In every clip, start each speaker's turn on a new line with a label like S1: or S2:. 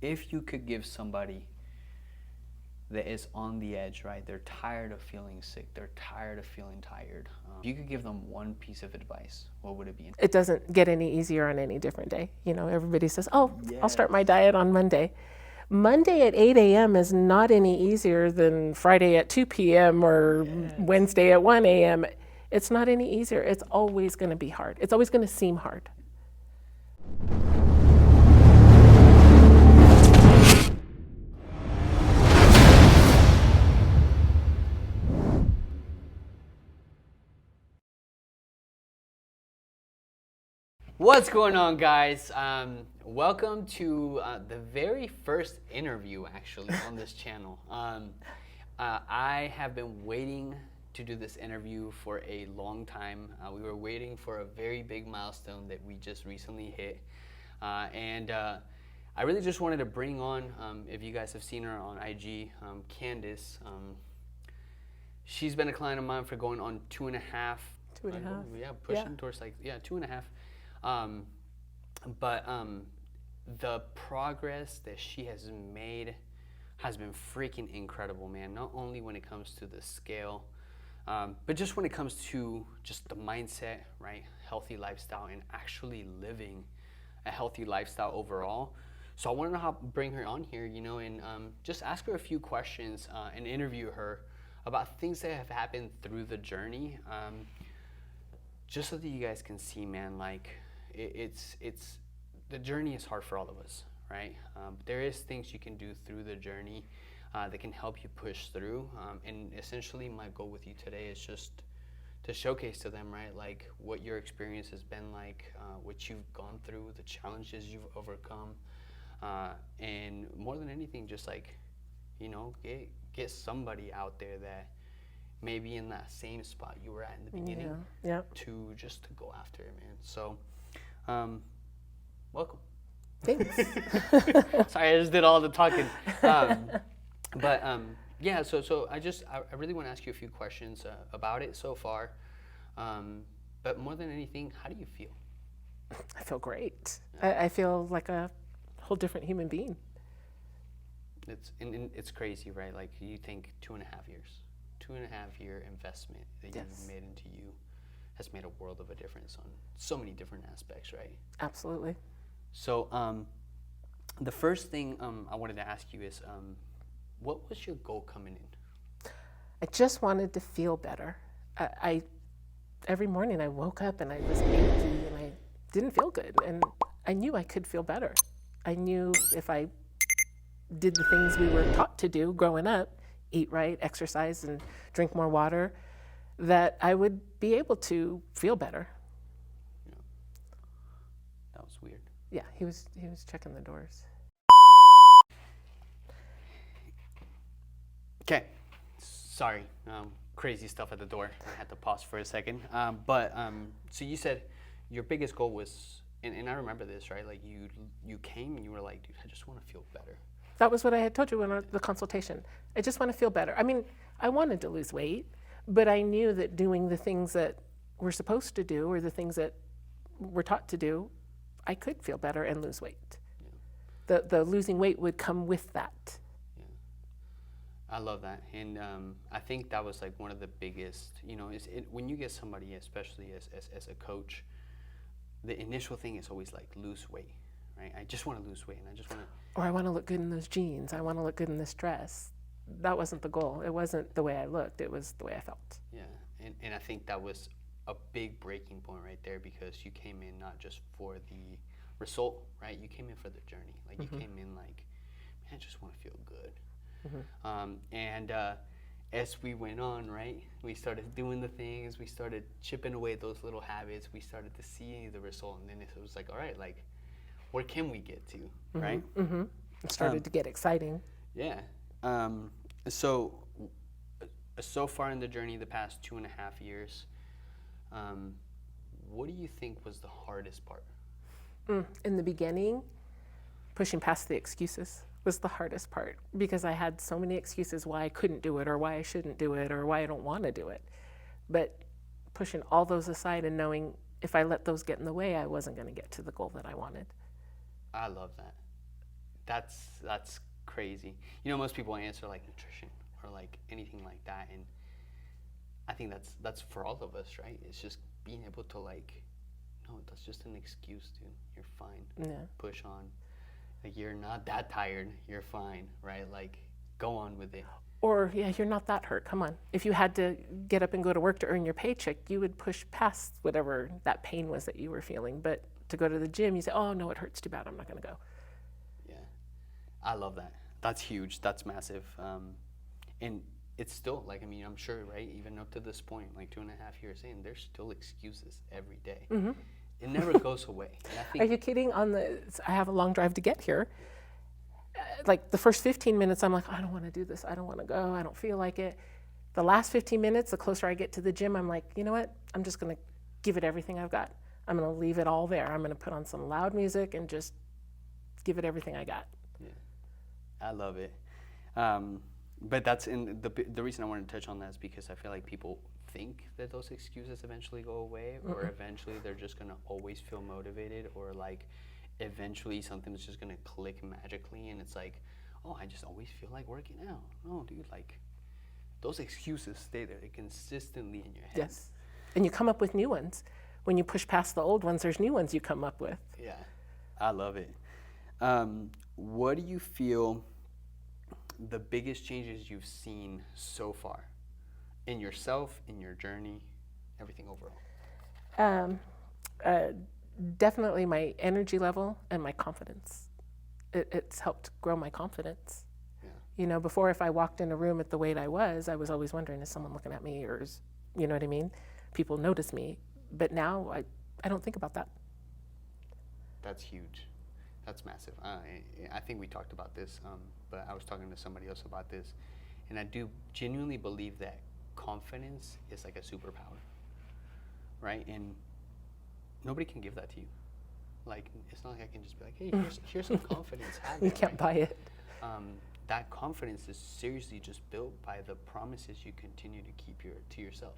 S1: if you could give somebody that is on the edge, right? They're tired of feeling sick. They're tired of feeling tired. If you could give them one piece of advice, what would it be?
S2: It doesn't get any easier on any different day. You know, everybody says, oh, I'll start my
S1: Yes.
S2: diet on Monday. Monday at 8 a.m. is not any easier than Friday at 2 p.m. or Wednesday at 1 a.m. It's not any easier. It's always going to be hard. It's always going to seem hard.
S1: What's going on, guys? Welcome to the very first interview, actually, on this channel. I have been waiting to do this interview for a long time. We were waiting for a very big milestone that we just recently hit. And I really just wanted to bring on, if you guys have seen her on IG, Candace. She's been a client of mine for going on 2.5.
S2: 2.5.
S1: Yeah, pushing towards 2.5. But the progress that she has made has been freaking incredible, man. Not only when it comes to the scale, but just when it comes to just the mindset, right? Healthy lifestyle and actually living a healthy lifestyle overall. So I wanted to bring her on here, and just ask her a few questions and interview her about things that have happened through the journey. Just so that you guys can see, man, like it's the journey is hard for all of us, right? There is things you can do through the journey that can help you push through. And essentially my goal with you today is just to showcase to them, right, like what your experience has been like, what you've gone through, the challenges you've overcome, and more than anything, just like, get somebody out there that maybe in that same spot you were at in the beginning, to go after it, man. So, welcome.
S2: Thanks.
S1: Sorry, I just did all the talking. Yeah. So I really want to ask you a few questions about it so far. But more than anything, how do you feel?
S2: I feel great. I feel like a whole different human being.
S1: It's crazy, right? Like you think 2.5 years. 2.5-year investment that you've made into you has made a world of a difference on so many different aspects, right?
S2: Absolutely.
S1: So the first thing I wanted to ask you is, what was your goal coming in?
S2: I just wanted to feel better. Every morning I woke up and I was achy and I didn't feel good, and I knew I could feel better. I knew if I did the things we were taught to do growing up, eat right, exercise, and drink more water, that I would be able to feel better.
S1: Yeah. That was weird.
S2: Yeah, he was checking the doors.
S1: Okay, sorry, crazy stuff at the door. I had to pause for a second. So you said your biggest goal was, and I remember this, right? Like you came and you were like, dude, I just want to feel better.
S2: That was what I had told you in the consultation. I just want to feel better. I mean, I wanted to lose weight, but I knew that doing the things that we're supposed to do or the things that we're taught to do, I could feel better and lose weight. Yeah. The losing weight would come with that.
S1: Yeah, I love that. And I think that was like one of the biggest, when you get somebody, especially as a coach, the initial thing is always like lose weight. Right? I just want to lose weight, and I just want to.
S2: Or I want to look good in those jeans. I want to look good in this dress. That wasn't the goal. It wasn't the way I looked. It was the way I felt.
S1: Yeah, and I think that was a big breaking point right there, because you came in not just for the result, right? You came in for the journey. Like you came in like, man, I just want to feel good. As we went on, right, we started doing the things. We started chipping away those little habits. We started to see the result, and then it was like, all right, like, where can we get to, right?
S2: It started to get exciting.
S1: Yeah. So far in the journey, the past 2.5 years, what do you think was the hardest part?
S2: In the beginning, pushing past the excuses was the hardest part, because I had so many excuses why I couldn't do it or why I shouldn't do it or why I don't want to do it. But pushing all those aside and knowing if I let those get in the way, I wasn't going to get to the goal that I wanted.
S1: I love that. That's crazy. You know, most people answer like nutrition or like anything like that, and I think that's for all of us, right? It's just being able to like, no, that's just an excuse, dude. You're fine.
S2: Yeah.
S1: Push on. Like you're not that tired. You're fine, right? Like go on with it.
S2: Or, yeah, you're not that hurt. Come on. If you had to get up and go to work to earn your paycheck, you would push past whatever that pain was that you were feeling. But to go to the gym, you say, oh, no, it hurts too bad. I'm not going to go.
S1: Yeah, I love that. That's huge. That's massive. And it's still like, I mean, I'm sure, right? Even up to this point, like 2.5 years in, there's still excuses every day. It never goes away. And I
S2: Are
S1: think
S2: you kidding? I have a long drive to get here. Like the first 15 minutes, I'm like, I don't want to do this. I don't want to go. I don't feel like it. The last 15 minutes, the closer I get to the gym, I'm like, you know what? I'm just going to give it everything I've got. I'm going to leave it all there. I'm going to put on some loud music and just give it everything I got.
S1: yeah, I love it. But that's in the reason I wanted to touch on that is because I feel like people think that those excuses eventually go away, or eventually they're just gonna always feel motivated, or like eventually something's just gonna click magically, and it's like, oh, I just always feel like working out. No, dude, like those excuses stay there consistently in your head.
S2: Yes. And you come up with new ones. When you push past the old ones, there's new ones you come up with.
S1: Yeah, I love it. What do you feel the biggest changes you've seen so far in yourself, in your journey, everything overall?
S2: Definitely my energy level and my confidence. It's helped grow my confidence.
S1: Yeah.
S2: You know, before, if I walked in a room at the weight I was always wondering, is someone looking at me, or is, you know what I mean? People notice me. But now I don't think about that.
S1: That's huge. That's massive. I think we talked about this, but I was talking to somebody else about this, and I do genuinely believe that confidence is like a superpower, right? And nobody can give that to you. Like, it's not like I can just be like, hey, here's some confidence. Have
S2: You
S1: it,
S2: can't
S1: right?
S2: buy it.
S1: That confidence is seriously just built by the promises you continue to keep to yourself.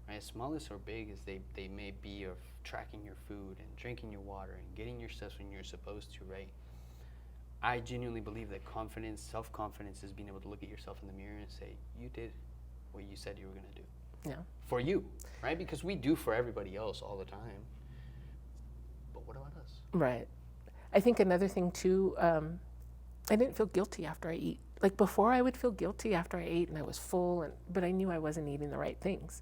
S1: Right? As small as or big as they may be, of tracking your food and drinking your water and getting your steps when you're supposed to, right? I genuinely believe that confidence, self-confidence, is being able to look at yourself in the mirror and say, you did what you said you were going to do.
S2: Yeah.
S1: For you, right? Because we do for everybody else all the time. But what about us?
S2: Right. I think another thing too, I didn't feel guilty after I eat. Like before, I would feel guilty after I ate and I was full, but I knew I wasn't eating the right things.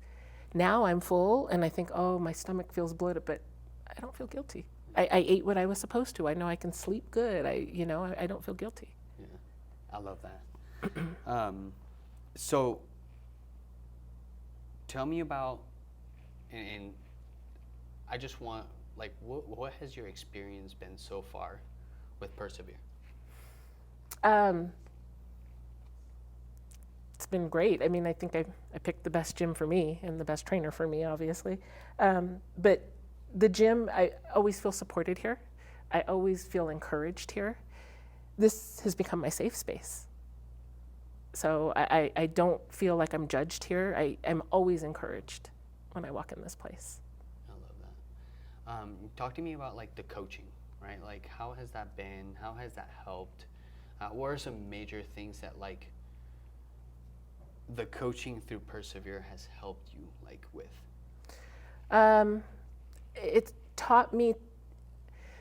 S2: Now I'm full and I think, oh, my stomach feels bloated, but I don't feel guilty. I ate what I was supposed to. I know I can sleep good. I don't feel guilty.
S1: Yeah, I love that. So tell me about, and I just want, like, what has your experience been so far with Persevere?
S2: It's been great. I mean, I think I picked the best gym for me and the best trainer for me, obviously. But the gym, I always feel supported here. I always feel encouraged here. This has become my safe space. So I don't feel like I'm judged here. I'm always encouraged when I walk in this place.
S1: I love that. Talk to me about like the coaching, right? Like how has that been? How has that helped? What are some major things that like the coaching through Persevere has helped you like with?
S2: It taught me,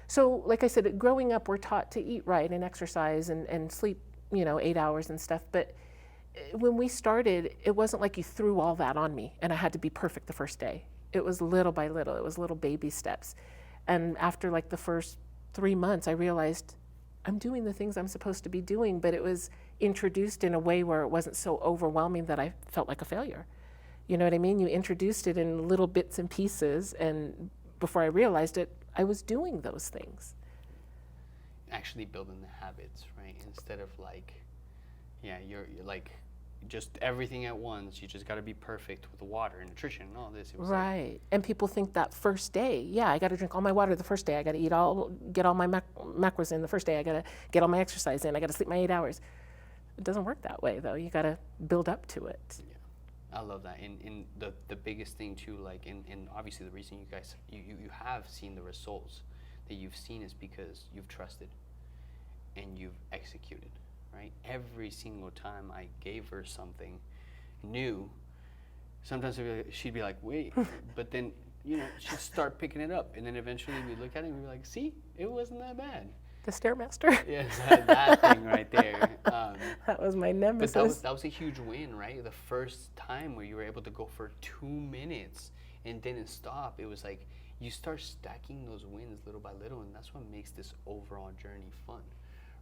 S2: so like I said, growing up we're taught to eat right and exercise and sleep, 8 hours and stuff, but when we started, it wasn't like you threw all that on me and I had to be perfect the first day. It was little by little, it was little baby steps. And after like the first 3 months, I realized I'm doing the things I'm supposed to be doing, but it was introduced in a way where it wasn't so overwhelming that I felt like a failure. You know what I mean? You introduced it in little bits and pieces, and before I realized it, I was doing those things.
S1: Actually building the habits, right? Instead of like, yeah, you're like just everything at once. You just got to be perfect with the water and nutrition and all this. It was
S2: Right. And people think that first day, yeah, I got to drink all my water the first day. I got to get all my macros in the first day. I got to get all my exercise in. I got to sleep my 8 hours. It doesn't work that way, though. You got to build up to it.
S1: Yeah, I love that. And the biggest thing too, like, and obviously the reason you guys you have seen the results that you've seen is because you've trusted, and executed, right? Every single time I gave her something new, sometimes she'd be like, wait, but then, she'd start picking it up. And then eventually we'd look at it and we'd be like, see, it wasn't that bad.
S2: The Stairmaster.
S1: Yes, that thing right there.
S2: That was my
S1: But
S2: nemesis.
S1: that was a huge win, right? The first time where you were able to go for 2 minutes and didn't stop, it was like you start stacking those wins little by little, and that's what makes this overall journey fun,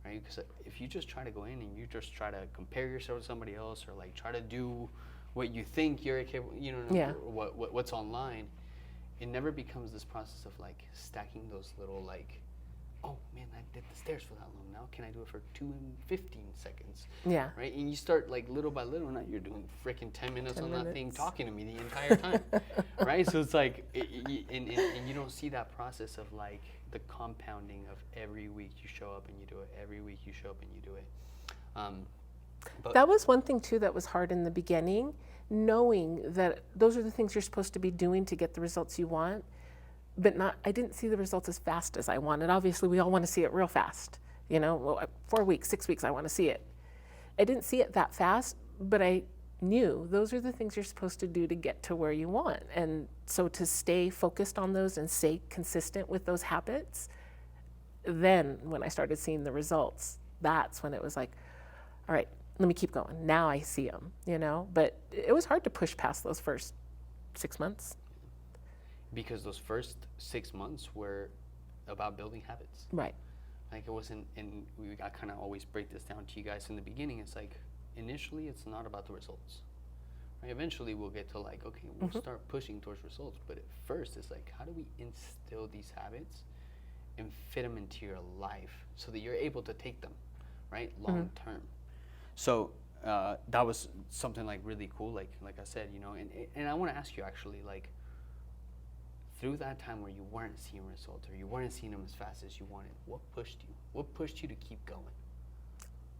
S1: right? Because if you just try to go in and you just try to compare yourself to somebody else, or like try to do what you think you're capable,
S2: Yeah.
S1: or what's online, it never becomes this process of like stacking those little like, oh man, I did the stairs for that long. Now can I do it for 2 and 15 seconds?
S2: Yeah.
S1: Right? And you start like little by little. Now you're doing freaking 10 minutes
S2: 10
S1: on that thing,
S2: minutes.
S1: talking to me the entire time. Right? So it's like, and you don't see that process of like the compounding of every week you show up and you do it. Every week you show up and you do it. But
S2: That was one thing too that was hard in the beginning, knowing that those are the things you're supposed to be doing to get the results you want, but I didn't see the results as fast as I wanted. Obviously, we all want to see it real fast. 4 weeks, 6 weeks, I want to see it. I didn't see it that fast, but I knew those are the things you're supposed to do to get to where you want. And so to stay focused on those and stay consistent with those habits, then when I started seeing the results, that's when it was like, all right, let me keep going. Now I see them, But it was hard to push past those first 6 months.
S1: because those first 6 months were about building habits.
S2: Right.
S1: Like it wasn't, and I kind of always break this down to you guys in the beginning. It's like, initially, it's not about the results. Right? Eventually, we'll get to like, okay, we'll start pushing towards results. But at first, it's like, how do we instill these habits and fit them into your life so that you're able to take them, right, long term? So that was something like really cool. Like I said, and I want to ask you actually, like, through that time where you weren't seeing results or you weren't seeing them as fast as you wanted, what pushed you? What pushed you to keep going?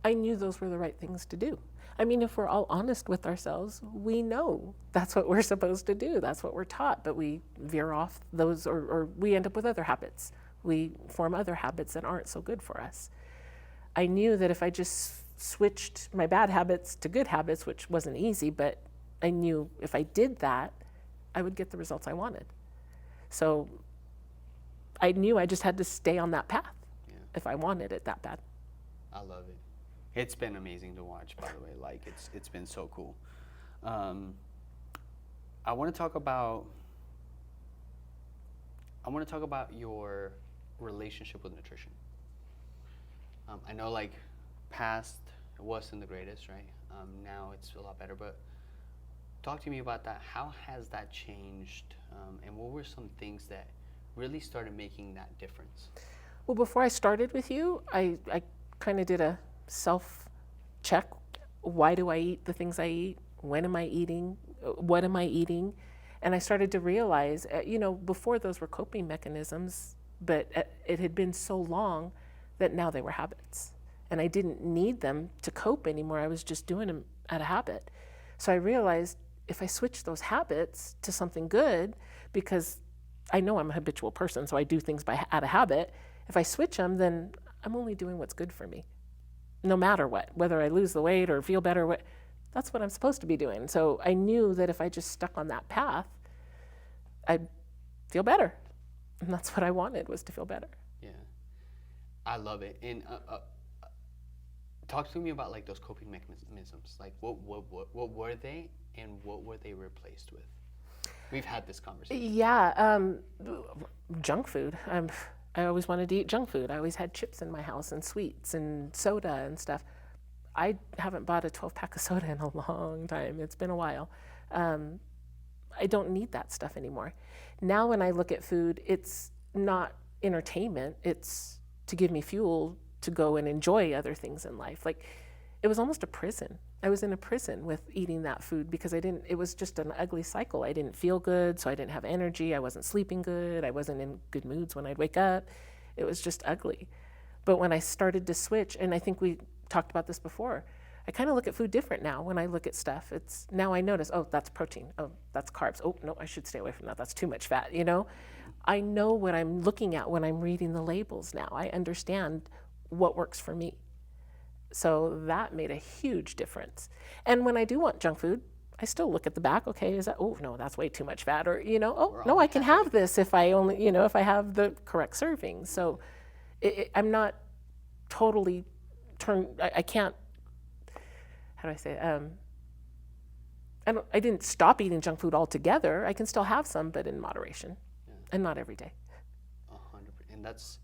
S2: I knew those were the right things to do. I mean, if we're all honest with ourselves, we know that's what we're supposed to do. That's what we're taught, but we veer off those or we end up with other habits. We form other habits that aren't so good for us. I knew that if I just switched my bad habits to good habits, which wasn't easy, but I knew if I did that, I would get the results I wanted. So I knew I just had to stay on that path if I wanted it that bad.
S1: I love it. It's been amazing to watch, by the way. Like it's been so cool. I want to talk about your relationship with nutrition. I know like past it wasn't the greatest, right? Now it's a lot better, but talk to me about that. How has that changed? And what were some things that really started making that difference?
S2: Well, before I started with you, I kind of did a self-check. Why do I eat the things I eat? When am I eating? What am I eating? And I started to realize, before those were coping mechanisms, but it had been so long that now they were habits. And I didn't need them to cope anymore. I was just doing them out of habit. So I realized if I switch those habits to something good, because I know I'm a habitual person, so I do things out of habit. If I switch them, then I'm only doing what's good for me, no matter what, whether I lose the weight or feel better. That's what I'm supposed to be doing. So I knew that if I just stuck on that path, I'd feel better. And that's what I wanted, was to feel better.
S1: Yeah, I love it. And talk to me about like those coping mechanisms. Like what were they, and what were they replaced with? We've had this conversation.
S2: Yeah, junk food. I always wanted to eat junk food. I always had chips in my house and sweets and soda and stuff. I haven't bought a 12-pack of soda in a long time. It's been a while. I don't need that stuff anymore. Now when I look at food, it's not entertainment. It's to give me fuel to go and enjoy other things in life. Like, it was almost a prison. I was in a prison with eating that food because it was just an ugly cycle. I didn't feel good, so I didn't have energy. I wasn't sleeping good. I wasn't in good moods when I'd wake up. It was just ugly. But when I started to switch, and I think we talked about this before, I kind of look at food different now when I look at stuff. Now I notice, oh, that's protein. Oh, that's carbs. Oh, no, I should stay away from that. That's too much fat, I know what I'm looking at when I'm reading the labels now. I understand what works for me. So that made a huge difference. And when I do want junk food, I still look at the back. Okay, is that, oh no, that's way too much fat. Or, oh no, I can have this if I only, if I have the correct serving. So I'm not totally I can't, how do I say it? I didn't stop eating junk food altogether. I can still have some, but in moderation, and not every day.
S1: 100%. And that's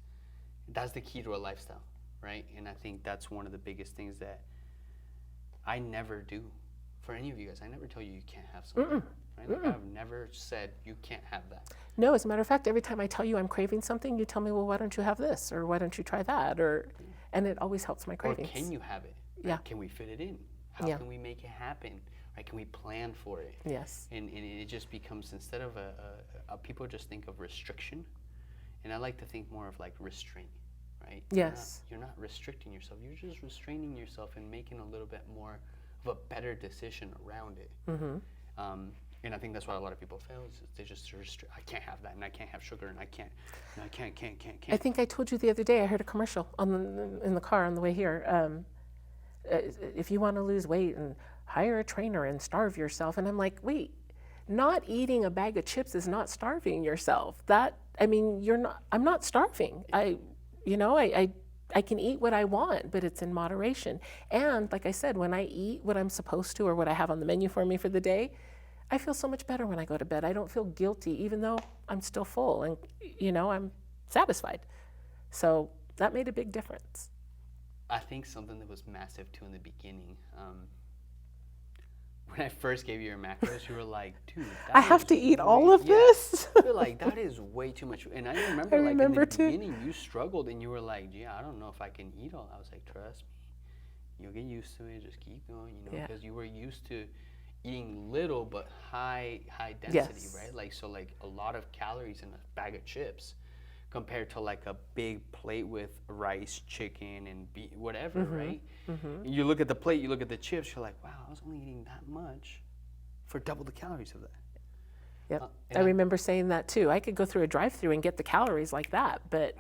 S1: the key to a lifestyle, right? And I think that's one of the biggest things that I never do for any of you guys. I never tell you you can't have something. Right? Like I've never said you can't have that.
S2: No, as a matter of fact, every time I tell you I'm craving something, you tell me, well, why don't you have this? Or why don't you try that? And it always helps my cravings.
S1: Or can you have it? Right?
S2: Yeah.
S1: Can we fit it in? How can we make it happen? Right? Can we plan for it?
S2: Yes.
S1: And it just becomes, instead of people just think of restriction, and I like to think more of like restraint, right?
S2: Yes.
S1: You're not restricting yourself. You're just restraining yourself and making a little bit more of a better decision around it. And I think that's why a lot of people fail. Is they just restrict. I can't have that, and I can't have sugar, and I can't.
S2: I think I told you the other day. I heard a commercial in the car on the way here. If you want to lose weight, and hire a trainer and starve yourself, and I'm like, wait, not eating a bag of chips is not starving yourself. You're not. I'm not starving. I can eat what I want, but it's in moderation. And like I said, when I eat what I'm supposed to or what I have on the menu for me for the day, I feel so much better when I go to bed. I don't feel guilty, even though I'm still full and, I'm satisfied. So that made a big difference.
S1: I think something that was massive too in the beginning, when I first gave you your macros, you were like, dude,
S2: I have to eat all of this?
S1: You're like, that is way too much. And I remember, in the beginning, you struggled and you were like, I don't know if I can eat all. I was like, trust me, you'll get used to it. Just keep going, because you were used to eating little but high density, right? Like, so like a lot of calories in a bag of chips compared to like a big plate with rice, chicken, and whatever, right? You look at the plate, you look at the chips, you're like, wow, I was only eating that much for double the calories of that.
S2: Yep. I remember saying that too. I could go through a drive-through and get the calories like that, but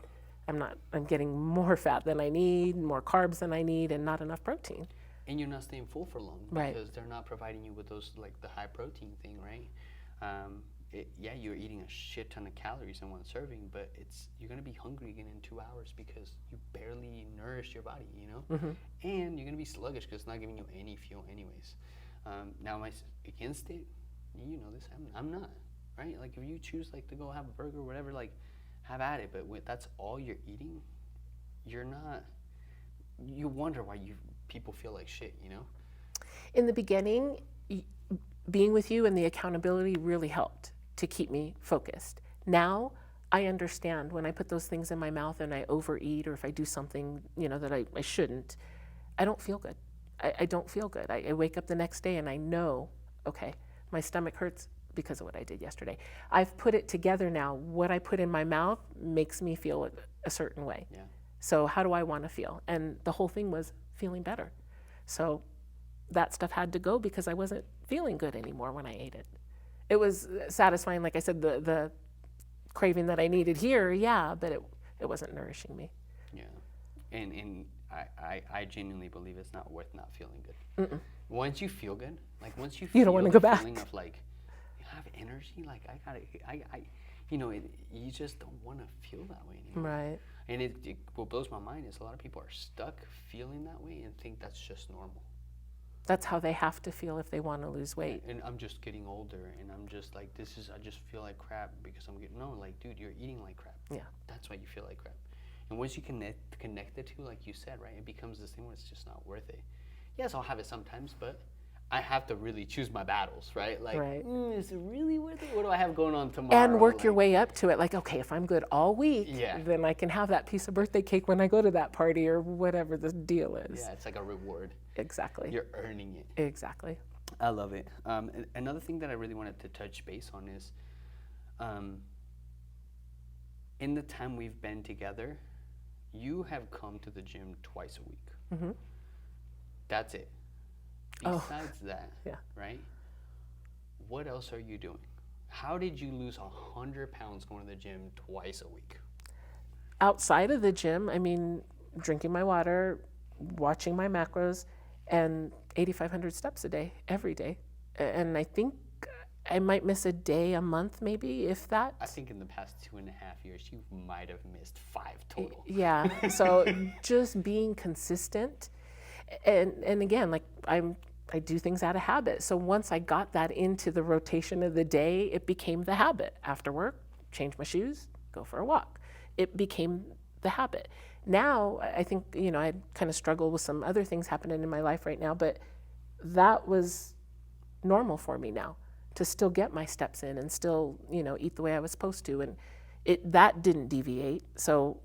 S2: I'm getting more fat than I need, more carbs than I need, and not enough protein.
S1: And you're not staying full for long because they're not providing you with those, like the high protein thing, right? You're eating a shit ton of calories in one serving, but you're gonna be hungry again in 2 hours because you barely nourished your body, and you're gonna be sluggish because it's not giving you any fuel anyways. Now, am I against it? You know this. I'm not, right? Like if you choose like to go have a burger or whatever, like have at it. But when that's all you're eating, you're not. You wonder why people feel like shit,
S2: In the beginning, being with you and the accountability really helped to keep me focused. Now, I understand when I put those things in my mouth and I overeat, or if I do something, that I shouldn't, I don't feel good. I don't feel good. I wake up the next day and I know, okay, my stomach hurts because of what I did yesterday. I've put it together now. What I put in my mouth makes me feel a certain way.
S1: Yeah.
S2: So how do I want to feel? And the whole thing was feeling better. So that stuff had to go because I wasn't feeling good anymore when I ate it. It was satisfying, like I said, the craving that I needed here, but it wasn't nourishing me.
S1: Yeah, and I genuinely believe it's not worth not feeling good. Once you feel good, like once you
S2: don't want to go back.
S1: Feeling of like you have energy, like you just don't want to feel that way anymore.
S2: Right.
S1: And what blows my mind is a lot of people are stuck feeling that way and think that's just normal.
S2: That's how they have to feel if they want to lose weight.
S1: And I'm just getting older, and I'm just like, I just feel like crap because I'm getting, no, like, dude, you're eating like crap.
S2: Yeah.
S1: That's why you feel like crap. And once you connect the two, like you said, right, it becomes this thing where it's just not worth it. Yes, I'll have it sometimes, but I have to really choose my battles, right? Like, is it really worth it? What do I have going on tomorrow?
S2: And work your way up to it. Like, okay, if I'm good all week,
S1: Yeah.
S2: then I can have that piece of birthday cake when I go to that party or whatever the deal is.
S1: Yeah, it's like a reward.
S2: Exactly.
S1: You're earning it.
S2: Exactly.
S1: I love it. Another thing that I really wanted to touch base on is, in the time we've been together, you have come to the gym twice a week.
S2: Mm-hmm.
S1: That's it. Besides that,
S2: Yeah.
S1: right? What else are you doing? How did you lose 100 pounds going to the gym twice a week?
S2: Outside of the gym, drinking my water, watching my macros, and 8,500 steps a day, every day. And I think I might miss a day a month, maybe, if that.
S1: I think in the past 2.5 years, you might have missed 5 total.
S2: Yeah. So just being consistent, and again, like I do things out of habit. So once I got that into the rotation of the day, it became the habit. After work, change my shoes, go for a walk. It became the habit. Now, I think, I kind of struggle with some other things happening in my life right now, but that was normal for me now, to still get my steps in and still, eat the way I was supposed to. And that didn't deviate. So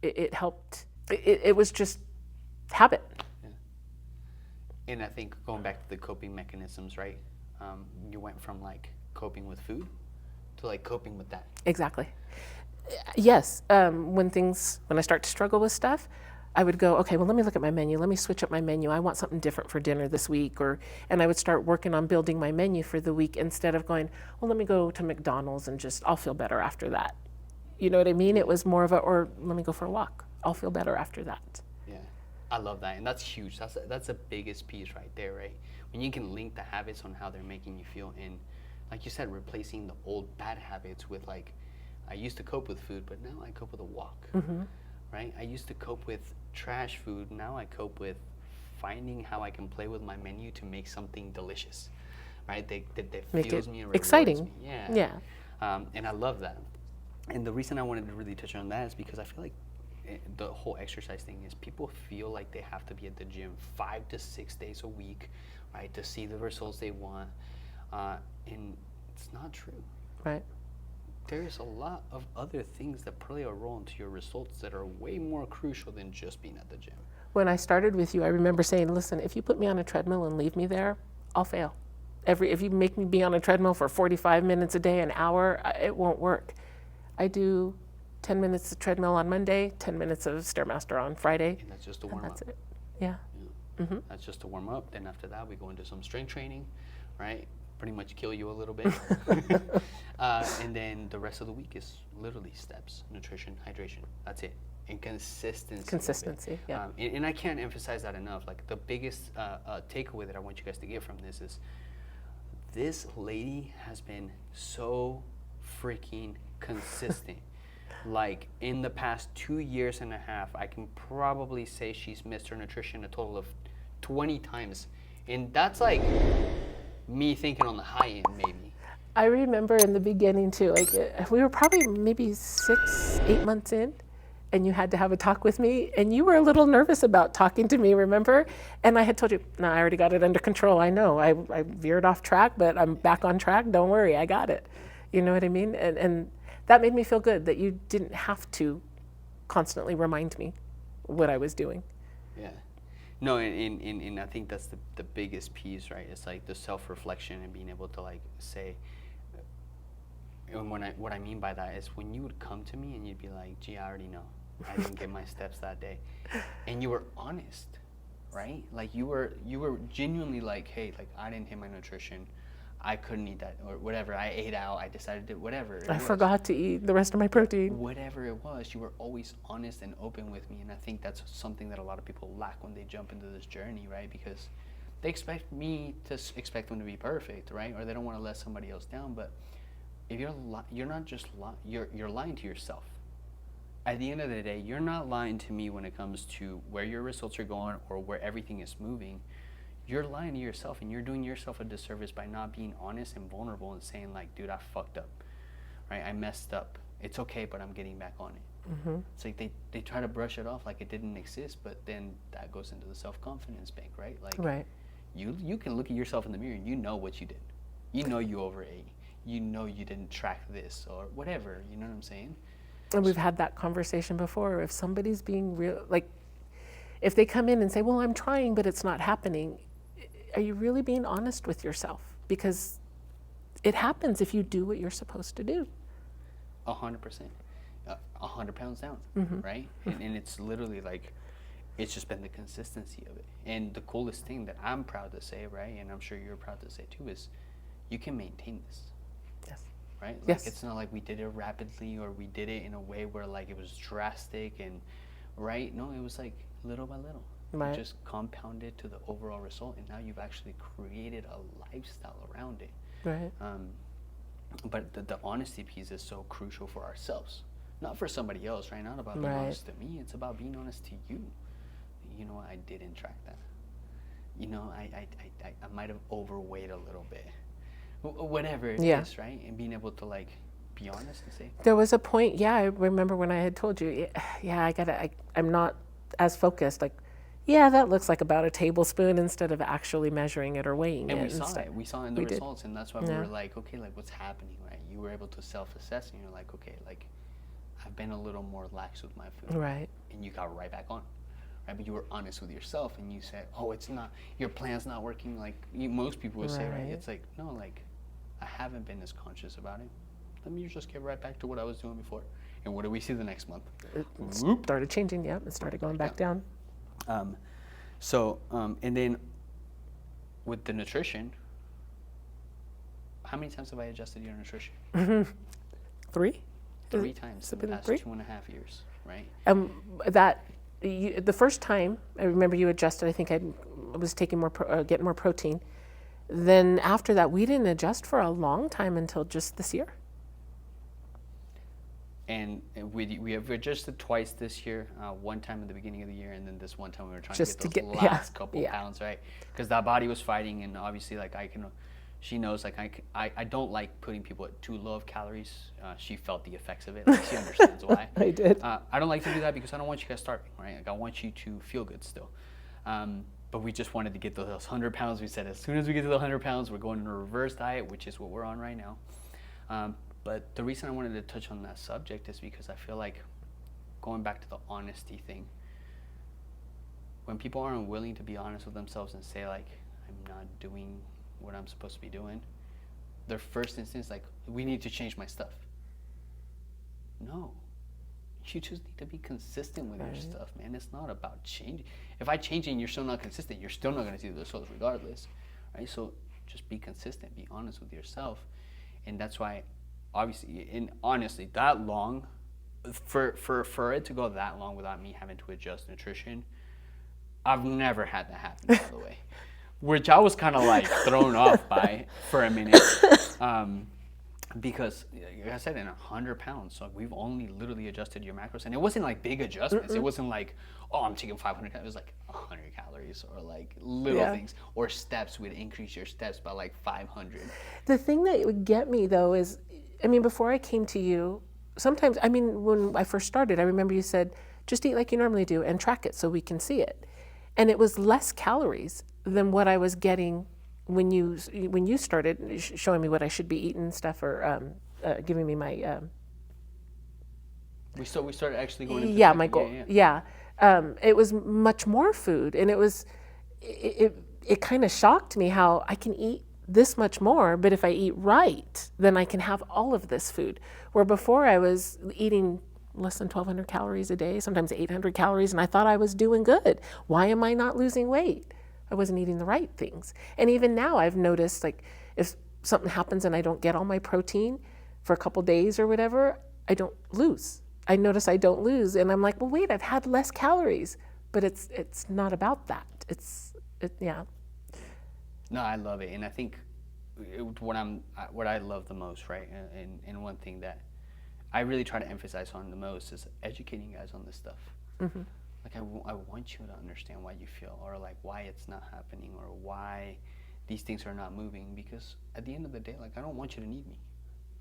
S2: it helped. It was just habit.
S1: And I think going back to the coping mechanisms, right? You went from like coping with food to like coping with that.
S2: Exactly. Yes. When I start to struggle with stuff, I would go, okay, well, let me look at my menu. Let me switch up my menu. I want something different for dinner this week. And I would start working on building my menu for the week instead of going, well, let me go to McDonald's and I'll feel better after that. You know what I mean? It was more of or let me go for a walk. I'll feel better after that.
S1: Yeah, I love that. And that's huge. That's the biggest piece right there, right? When you can link the habits on how they're making you feel, and like you said, replacing the old bad habits with like, I used to cope with food, but now I cope with a walk, right? I used to cope with trash food. Now I cope with finding how I can play with my menu to make something delicious, right? That
S2: Make
S1: fills
S2: it
S1: me and rewards
S2: exciting.
S1: me. Yeah.
S2: Yeah.
S1: And I love that. And the reason I wanted to really touch on that is because I feel like the whole exercise thing is people feel like they have to be at the gym 5 to 6 days a week, right, to see the results they want. And it's not true.
S2: Right.
S1: There's a lot of other things that play a role into your results that are way more crucial than just being at the gym.
S2: When I started with you, I remember saying, listen, if you put me on a treadmill and leave me there, I'll fail. If you make me be on a treadmill for 45 minutes a day, an hour, it won't work. I do 10 minutes of treadmill on Monday, 10 minutes of Stairmaster on Friday.
S1: And that's just a
S2: and
S1: warm up.
S2: that's it. Yeah.
S1: That's just a warm up. Then after that, we go into some strength training, right? Pretty much kill you a little bit. And then the rest of the week is literally steps, nutrition, hydration. That's it. And consistency.
S2: Consistency, yeah.
S1: And I can't emphasize that enough. Like the biggest takeaway that I want you guys to get from this is this lady has been so freaking consistent. Like in the past 2.5 years, I can probably say she's missed her nutrition a total of 20 times. And that's like me thinking on the high end, maybe.
S2: I remember in the beginning too, like we were probably maybe 6-8 months in, and you had to have a talk with me, and you were a little nervous about talking to me, remember? And I had told you, no, I already got it under control. I know, I veered off track, but I'm back on track. Don't worry, I got it. You know what I mean? And that made me feel good that you didn't have to constantly remind me what I was doing.
S1: Yeah. No, and I think that's the biggest piece, right? It's like the self-reflection and being able to like say, and what I mean by that is when you would come to me and you'd be like, gee, I already know. I didn't get my steps that day. And you were honest, right? Like you were genuinely like, hey, like I didn't hit my nutrition. I couldn't eat that or whatever. I ate out. I decided to whatever.
S2: I forgot to eat the rest of my protein.
S1: Whatever it was, you were always honest and open with me. And I think that's something that a lot of people lack when they jump into this journey, right? Because they expect me to expect them to be perfect, right? Or they don't want to let somebody else down. But if you're not just you're lying to yourself. At the end of the day, you're not lying to me when it comes to where your results are going or where everything is moving. You're lying to yourself, and you're doing yourself a disservice by not being honest and vulnerable and saying like, dude, I fucked up, right? I messed up. It's okay, but I'm getting back on it. Mm-hmm. It's like they try to brush it off like it didn't exist, but then that goes into the self-confidence bank, right? Like
S2: right.
S1: You can look at yourself in the mirror and you know what you did. You know you overate. You know you didn't track this or whatever. You know what I'm saying?
S2: And we've had that conversation before. If somebody's being real, like if they come in and say, well, I'm trying, but it's not happening, are you really being honest with yourself? Because it happens if you do what you're supposed to do.
S1: 100%. 100 pounds down, right? And it's literally like, it's just been the consistency of it. And the coolest thing that I'm proud to say, right, and I'm sure you're proud to say too, is you can maintain this.
S2: Yes.
S1: Right? Like
S2: Yes.
S1: It's not like we did it rapidly or we did it in a way where like it was drastic and, right? No, it was like little by little.
S2: Right.
S1: You just compound it to the overall result, and now you've actually created a lifestyle around it.
S2: Right.
S1: But the honesty piece is so crucial for ourselves, not for somebody else, right? Not about being
S2: Right.
S1: honest to me. It's about being honest to you. You know, I didn't track that. You know, I might have overweight a little bit. Whatever it
S2: Yeah.
S1: is, right? And being able to like be honest and say,
S2: There was a point, yeah, I remember when I had told you, yeah, I'm not as focused. Like, yeah, that looks like about a tablespoon instead of actually measuring it or weighing
S1: and
S2: it.
S1: we saw
S2: stuff.
S1: it. We saw it in the
S2: We did.
S1: results, and that's why we
S2: Yeah.
S1: were like, okay, like what's happening, right? You were able to self-assess, and you're like, okay, like I've been a little more lax with my food,
S2: Right.
S1: and you got right back on, right? But you were honest with yourself, and you said, oh, it's not, your plan's not working like most people would say, right?
S2: Right.
S1: It's like, no, like I haven't been as conscious about it. Let me just get right back to what I was doing before. And what do we see the next month?
S2: It
S1: Whoop.
S2: started changing, yeah, it started going back down.
S1: And then with the nutrition, how many times have I adjusted your nutrition?
S2: 3?
S1: 3 times in the
S2: been
S1: past
S2: 3?
S1: 2.5 years, right?
S2: The first time I remember you adjusted, I think I was taking more, getting more protein. Then after that, we didn't adjust for a long time until just this year.
S1: And we have adjusted twice this year, one time at the beginning of the year, and then this one time we were trying
S2: Just
S1: to
S2: to
S1: get those
S2: get- yeah,
S1: last couple
S2: yeah.
S1: pounds, right? Because that body was fighting, and obviously, like she knows, like I don't like putting people at too low of calories. She felt the effects of it. Like, she understands why.
S2: I did.
S1: I don't like to do that because I don't want you guys starving, right? Like I want you to feel good still. But we just wanted to get those 100 pounds. We said as soon as we get to the 100 pounds, we're going on a reverse diet, which is what we're on right now. But the reason I wanted to touch on that subject is because I feel like going back to the honesty thing, when people aren't willing to be honest with themselves and say like, I'm not doing what I'm supposed to be doing, their first instance, like, we need to change my stuff. No. You just need to be consistent with your stuff, man. It's not about changing. If I change it and you're still not consistent, you're still not going to see the results regardless, right? So just be consistent, be honest with yourself. And that's why, obviously, and honestly, that long, for it to go that long without me having to adjust nutrition, I've never had that happen, by the way. Which I was kind of like thrown off by for a minute. Because, like I said, in 100 pounds, so we've only literally adjusted your macros. And it wasn't like big adjustments. It wasn't like, oh, I'm taking 500 calories. It was like 100 calories or like little things. Or steps, would increase your steps by like 500.
S2: The thing that would get me though is, I mean, before I came to you, sometimes, I mean, when I first started, I remember you said, just eat like you normally do and track it so we can see it. And it was less calories than what I was getting when you started showing me what I should be eating and stuff, or giving me my
S1: We started actually going into
S2: my goal. Yeah. It was much more food, and it kind of shocked me how I can eat this much more, but if I eat right, then I can have all of this food. Where before I was eating less than 1,200 calories a day, sometimes 800 calories, and I thought I was doing good. Why am I not losing weight? I wasn't eating the right things. And even now I've noticed, like, if something happens and I don't get all my protein for a couple days or whatever, I don't lose. I notice I don't lose, and I'm like, well, wait, I've had less calories, but it's not about that. Yeah.
S1: No, I love it, and I think what I love the most, right, and one thing that I really try to emphasize on the most is educating you guys on this stuff. Mm-hmm. Like I want you to understand why you feel, or like why it's not happening, or why these things are not moving. Because at the end of the day, like I don't want you to need me,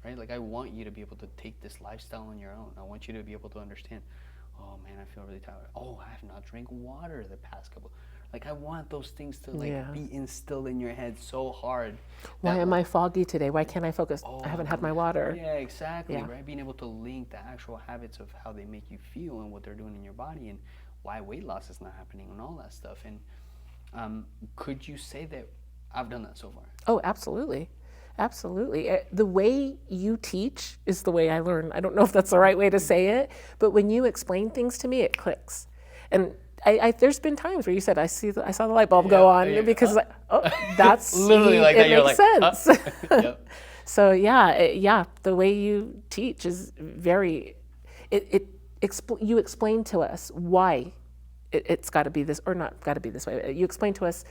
S1: right? Like I want you to be able to take this lifestyle on your own. I want you to be able to understand, oh man, I feel really tired. Oh, I have not drank water the past couple. Like I want those things to like be instilled in your head so hard.
S2: Why am I foggy today? Why can't I focus? I haven't had my water.
S1: Yeah, exactly,
S2: Yeah.
S1: right? Being able to link the actual habits of how they make you feel and what they're doing in your body and why weight loss is not happening and all that stuff. And could you say that I've done that so far?
S2: Oh, absolutely. Absolutely. The way you teach is the way I learn. I don't know if that's the right way to say it, but when you explain things to me, it clicks. And there's been times where you said, I saw the light bulb go on, because like, oh, that's
S1: literally like that.
S2: It
S1: You're
S2: makes
S1: like,
S2: sense.
S1: Yep.
S2: So yeah, the way you teach is very. You explain to us why it's got to be this, or not got to be this way. You explain to us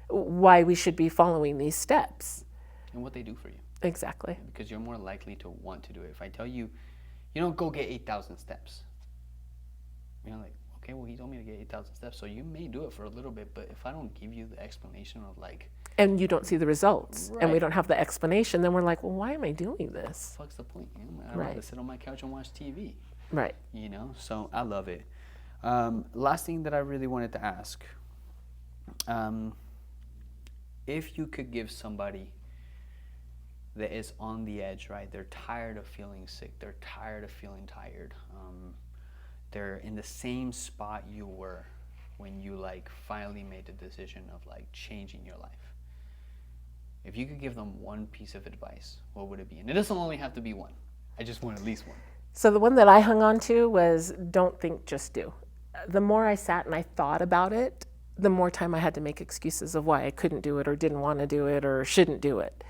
S2: why we should be following these steps.
S1: And what they do for you.
S2: Exactly.
S1: Because you're more likely to want to do it. If I tell you, you don't go get 8,000 steps. You're like, okay, well, he told me to get 8,000 steps, so you may do it for a little bit, but if I don't give you the explanation of like,
S2: and you don't see the results, and we
S1: Right.
S2: don't have the explanation, then we're like, well, why am I doing this?
S1: fuck's the point? You know, I'd
S2: Right.
S1: rather sit on my couch and watch TV.
S2: Right.
S1: You know, so I love it. Last thing that I really wanted to ask, if you could give somebody that is on the edge, right? They're tired of feeling sick. They're tired of feeling tired. They're in the same spot you were when you like finally made the decision of like changing your life. If you could give them one piece of advice, what would it be? And it doesn't only have to be one. I just want at least one.
S2: So the one that I hung on to was don't think, just do. The more I sat and I thought about it, the more time I had to make excuses of why I couldn't do it or didn't want to do it or shouldn't do it.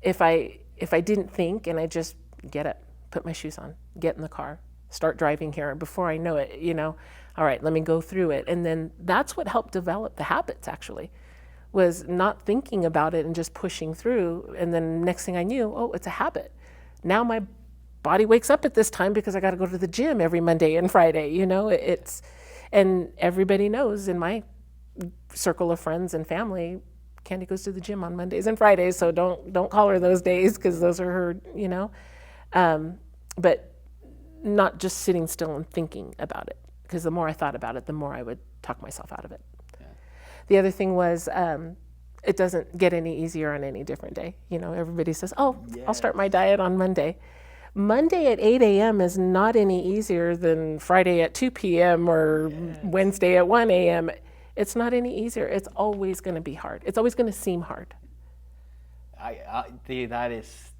S2: If I didn't think and I just get up, put my shoes on, get in the car, start driving here, before I know it, you know, all right, let me go through it. And then that's what helped develop the habits, actually, was not thinking about it and just pushing through. And then next thing I knew, oh, it's a habit. Now my body wakes up at this time because I got to go to the gym every Monday and Friday, you know, and everybody knows in my circle of friends and family, Candy goes to the gym on Mondays and Fridays, so don't call her those days because those are her, you know. But not just sitting still and thinking about it, because the more I thought about it, the more I would talk myself out of it.
S1: Yeah.
S2: The other thing was it doesn't get any easier on any different day. You know, everybody says, oh, I'll start my diet on Monday. Monday at 8 a.m. is not any easier than Friday at 2 p.m. or Wednesday at 1 a.m. It's not any easier. It's always going to be hard. It's always going to seem hard.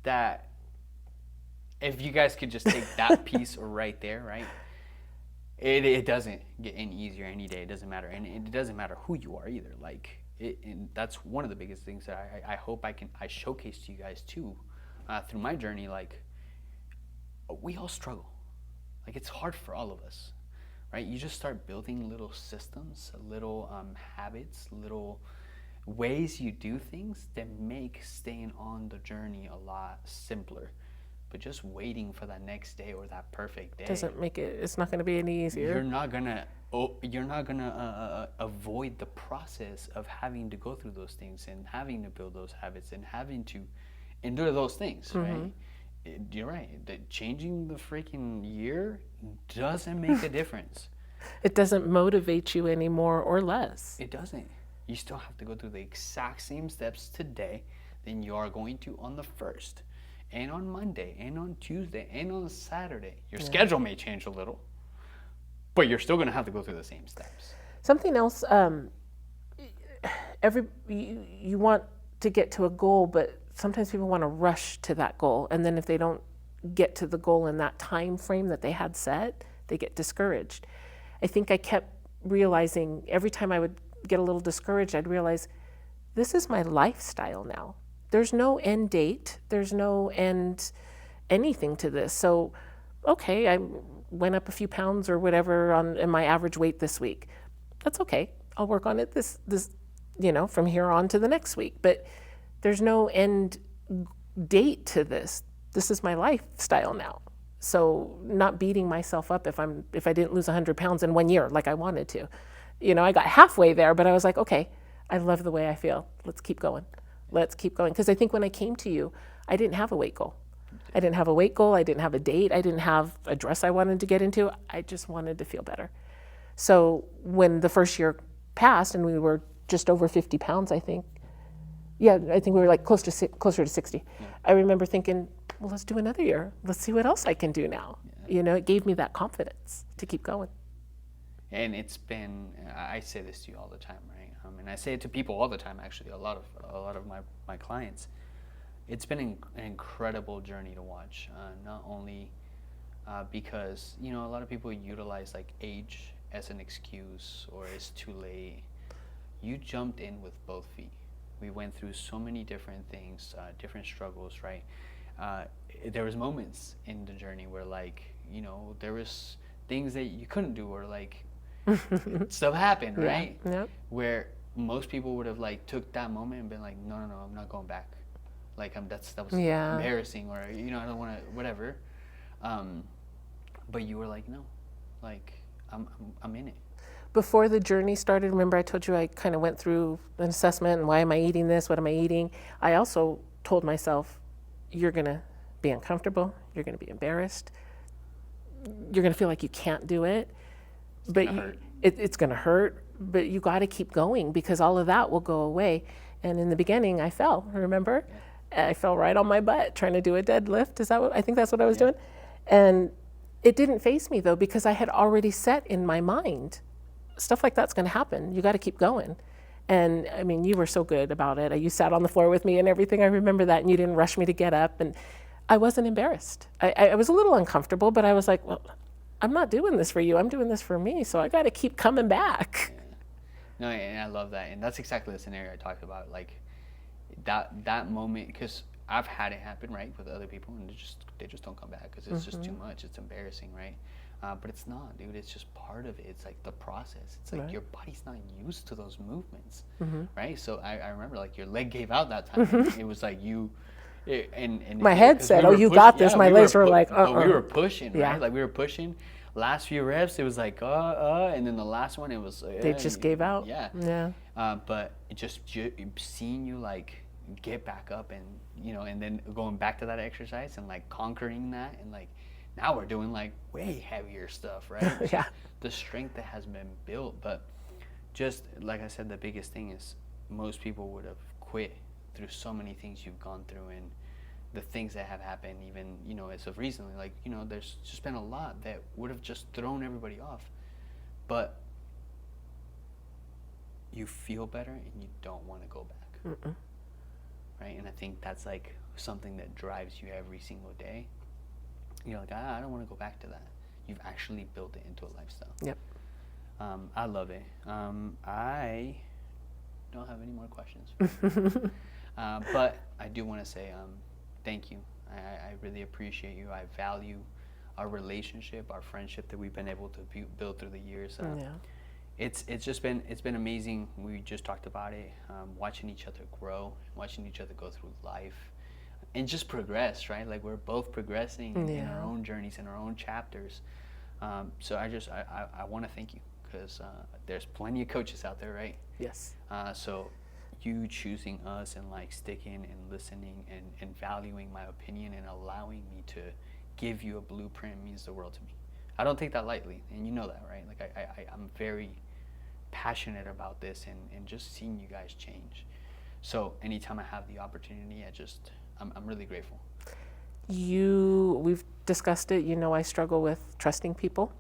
S1: That. If you guys could just take that piece right there, right? It doesn't get any easier any day. It doesn't matter, and it doesn't matter who you are either. Like, and that's one of the biggest things that I hope I showcase to you guys too, through my journey. Like, we all struggle. Like, it's hard for all of us, right? You just start building little systems, little habits, little ways you do things that make staying on the journey a lot simpler. But just waiting for that next day or that perfect day
S2: Doesn't make it. It's not going to be any easier.
S1: You're not gonna avoid the process of having to go through those things and having to build those habits and having to endure those things, right? You're right. Changing the freaking year doesn't make a difference.
S2: It doesn't motivate you any more or less.
S1: It doesn't. You still have to go through the exact same steps today than you are going to on the 1st. And on Monday, and on Tuesday, and on Saturday. Your schedule may change a little, but you're still going to have to go through the same steps.
S2: Something else, you want to get to a goal, but sometimes people want to rush to that goal. And then if they don't get to the goal in that time frame that they had set, they get discouraged. I think I kept realizing every time I would get a little discouraged, I'd realize this is my lifestyle now. There's no end date. There's no end anything to this. So, okay, I went up a few pounds or whatever in my average weight this week. That's okay. I'll work on it this from here on to the next week. But there's no end date to this. This is my lifestyle now. So not beating myself up if I didn't lose 100 pounds in 1 year like I wanted to. You know, I got halfway there, but I was like, okay, I love the way I feel. Let's keep going. Let's keep going. Because I think when I came to you, I didn't have a weight goal. I didn't have a weight goal. I didn't have a date. I didn't have a dress I wanted to get into. I just wanted to feel better. So when the first year passed and we were just over 50 pounds, I think we were like closer to 60. Yeah. I remember thinking, well, let's do another year. Let's see what else I can do now. Yeah. You know, it gave me that confidence to keep going.
S1: And it's been, I say this to you all the time, right? And I say it to people all the time, actually, a lot of my clients. It's been an incredible journey to watch, not only because, you know, a lot of people utilize like age as an excuse or it's too late. You jumped in with both feet. We went through so many different things, different struggles, right? There was moments in the journey where, like, you know, there was things that you couldn't do, or like stuff happened, right?
S2: Yep.
S1: Where most people would have like took that moment and been like, no, I'm not going back. Like that was
S2: Yeah.
S1: embarrassing, or I don't want to, whatever. But you were like, no, like I'm in it.
S2: Before the journey started, remember I told you I kind of went through an assessment and why am I eating this? What am I eating? I also told myself, you're going to be uncomfortable. You're going to be embarrassed. You're going to feel like you can't do it. But it's going to hurt. But you got to keep going because all of that will go away. And in the beginning, I fell, remember? Yeah. I fell right on my butt trying to do a deadlift. I think that's what I was doing. And it didn't faze me, though, because I had already set in my mind, stuff like that's going to happen. You got to keep going. And I mean, you were so good about it. You sat on the floor with me and everything. I remember that. And you didn't rush me to get up. And I wasn't embarrassed. I was a little uncomfortable, but I was like, well, I'm not doing this for you. I'm doing this for me. So I got to keep coming back.
S1: Yeah. No, and I love that. And that's exactly the scenario I talked about. Like that moment, because I've had it happen, right, with other people, and they just don't come back because it's just too much. It's embarrassing, right? But it's not, dude. It's just part of it. It's like the process. It's like your body's not used to those movements, right? So I remember like your leg gave out that time. It was like and
S2: my head said, "Oh, you got this." My legs were like,
S1: But we were pushing, right? Like we were pushing. Last few reps, it was like, and then the last one, it was.
S2: They just gave out.
S1: Yeah.
S2: Yeah.
S1: But it just seeing you like get back up and and then going back to that exercise and like conquering that and like now we're doing like way heavier stuff, right?
S2: Yeah.
S1: The strength that has been built, but just like I said, the biggest thing is most people would have quit through so many things you've gone through and the things that have happened, even as of recently, like there's just been a lot that would have just thrown everybody off, but you feel better and you don't want to go back. Right? And I think that's like something that drives you every single day. You're like, I don't want to go back to that. You've actually built it into a lifestyle.
S2: Yep.
S1: I love it. I don't have any more questions. But I do want to say thank you. I really appreciate you. I value our relationship, our friendship that we've been able to build through the years.
S2: Yeah.
S1: It's been amazing. We just talked about it, watching each other grow, watching each other go through life, and just progress. Right, like we're both progressing in our own journeys, in our own chapters. So I want to thank you because there's plenty of coaches out there, right?
S2: Yes.
S1: So you choosing us and like sticking and listening and valuing my opinion and allowing me to give you a blueprint means the world to me. I don't take that lightly, and you know that, right? Like I'm very passionate about this and just seeing you guys change. So anytime I have the opportunity, I'm really grateful.
S2: We've discussed it. I struggle with trusting people.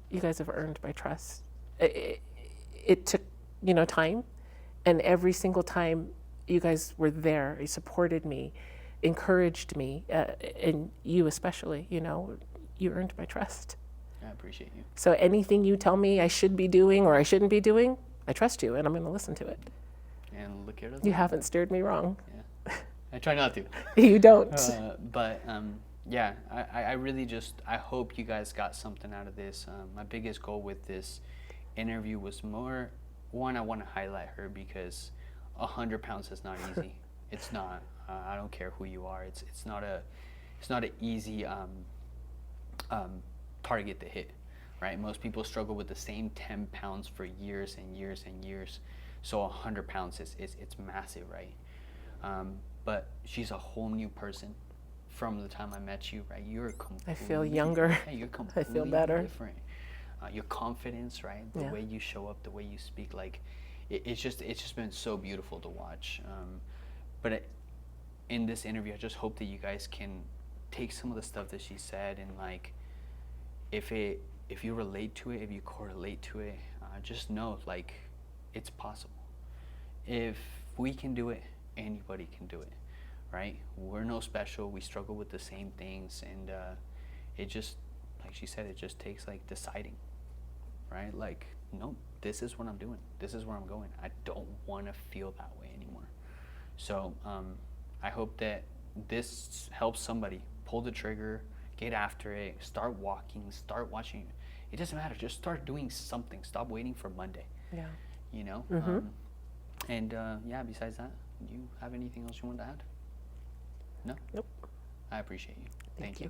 S2: You guys have earned my trust. It took, time, and every single time you guys were there, you supported me, encouraged me, and you especially, you earned my trust.
S1: I appreciate you.
S2: So anything you tell me I should be doing or I shouldn't be doing, I trust you and I'm going to listen to it.
S1: And look at it.
S2: You haven't steered me wrong.
S1: Yeah. I try not to.
S2: You don't.
S1: But yeah, I really I hope you guys got something out of this. My biggest goal with this interview was more, one, I want to highlight her because 100 pounds is not easy. It's not. I don't care who you are. It's not an easy target to hit, right? Most people struggle with the same 10 pounds for years and years and years. So 100 pounds it's massive, right? But she's a whole new person from the time I met you, right? You're completely,
S2: I feel younger.
S1: Yeah, you're completely
S2: I feel better.
S1: Different. Your confidence, right? The way you show up, the way you speak, like it's just been so beautiful to watch. But in this interview, I just hope that you guys can take some of the stuff that she said and like, if you relate to it, if you correlate to it, just know like it's possible. If we can do it, anybody can do it, right? We're no special. We struggle with the same things, and it just, like she said, it just takes like deciding, right? Like, no, this is what I'm doing. This is where I'm going. I don't want to feel that way anymore. So I hope that this helps somebody pull the trigger, get after it, start walking, start watching. It doesn't matter. Just start doing something. Stop waiting for Monday.
S2: Yeah.
S1: You know. And yeah. Besides that, do you have anything else you want to add? No.
S2: Nope.
S1: I appreciate you. Thank you.